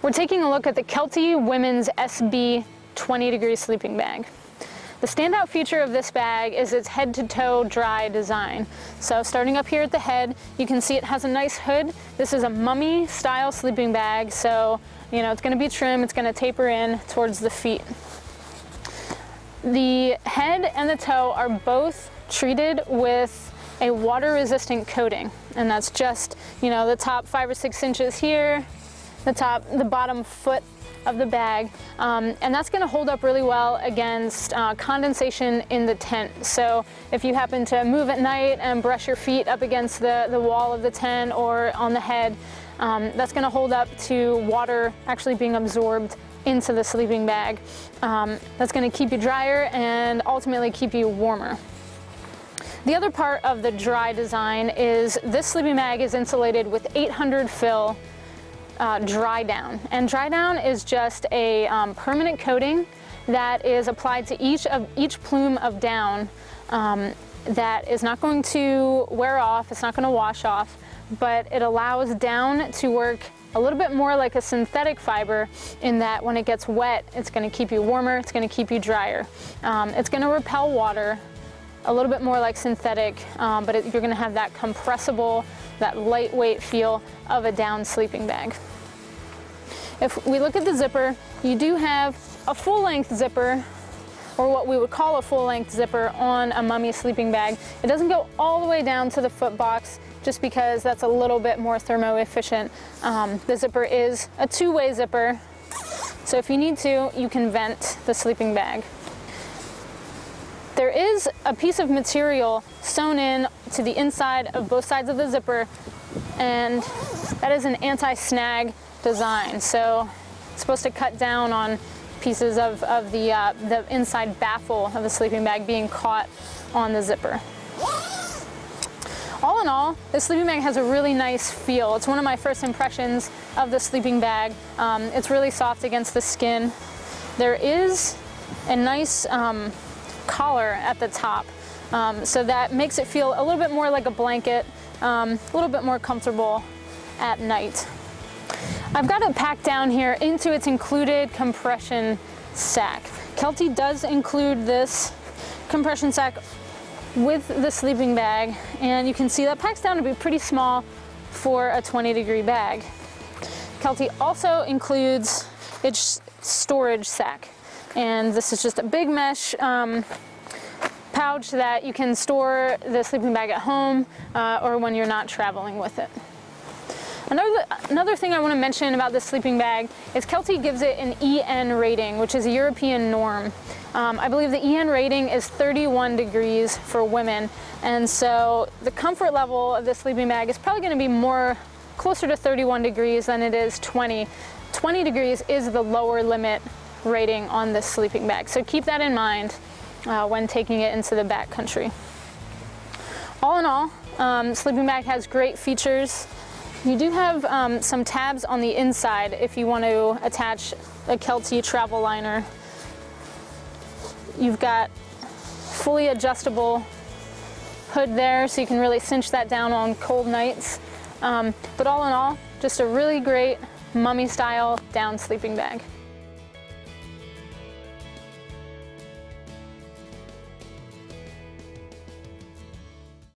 We're taking a look at the Kelty Women's SB 20-degree sleeping bag. The standout feature of this bag is its head-to-toe dry design. So starting up here at the head, you can see it has a nice hood. This is a mummy style sleeping bag, so it's going to be trim, it's going to taper in towards the feet. The head and the toe are both treated with a water-resistant coating, and that's just the top 5 or 6 inches here, the bottom foot of the bag, and that's going to hold up really well against condensation in the tent. So if you happen to move at night and brush your feet up against the wall of the tent or on the head, that's going to hold up to water actually being absorbed into the sleeping bag. That's going to keep you drier and ultimately keep you warmer. The other part of the dry design is this sleeping bag is insulated with 800 fill DriDown, and DriDown is just a permanent coating that is applied to each plume of down that is not going to wear off, it's not going to wash off, but it allows down to work a little bit more like a synthetic fiber in that when it gets wet, it's going to keep you warmer, it's going to keep you drier. It's going to repel water a little bit more like synthetic, but you're going to have that compressible, that lightweight feel of a down sleeping bag. If we look at the zipper, you do have a full-length zipper, or what we would call a full-length zipper on a mummy sleeping bag. It doesn't go all the way down to the foot box just because that's a little bit more thermo-efficient. The zipper is a two-way zipper, so if you need to, you can vent the sleeping bag. There is a piece of material sewn in to the inside of both sides of the zipper, and that is an anti-snag design. So it's supposed to cut down on pieces of the inside baffle of the sleeping bag being caught on the zipper. All in all, this sleeping bag has a really nice feel. It's one of my first impressions of the sleeping bag. It's really soft against the skin. There is a nice collar at the top, so that makes it feel a little bit more like a blanket, a little bit more comfortable at night. I've got it packed down here into its included compression sack. Kelty does include this compression sack with the sleeping bag, and you can see that packs down to be pretty small for a 20-degree bag. Kelty also includes its storage sack, and this is just a big mesh pouch that you can store the sleeping bag at home or when you're not traveling with it. Another thing I want to mention about this sleeping bag is Kelty gives it an EN rating, which is a European norm. I believe the EN rating is 31 degrees for women, and so the comfort level of this sleeping bag is probably going to be closer to 31 degrees than it is 20. 20 degrees is the lower limit rating on this sleeping bag, so keep that in mind when taking it into the backcountry. All in all, sleeping bag has great features. You do have some tabs on the inside if you want to attach a Kelty travel liner. You've got fully adjustable hood there, so you can really cinch that down on cold nights. But all in all, just a really great mummy style down sleeping bag.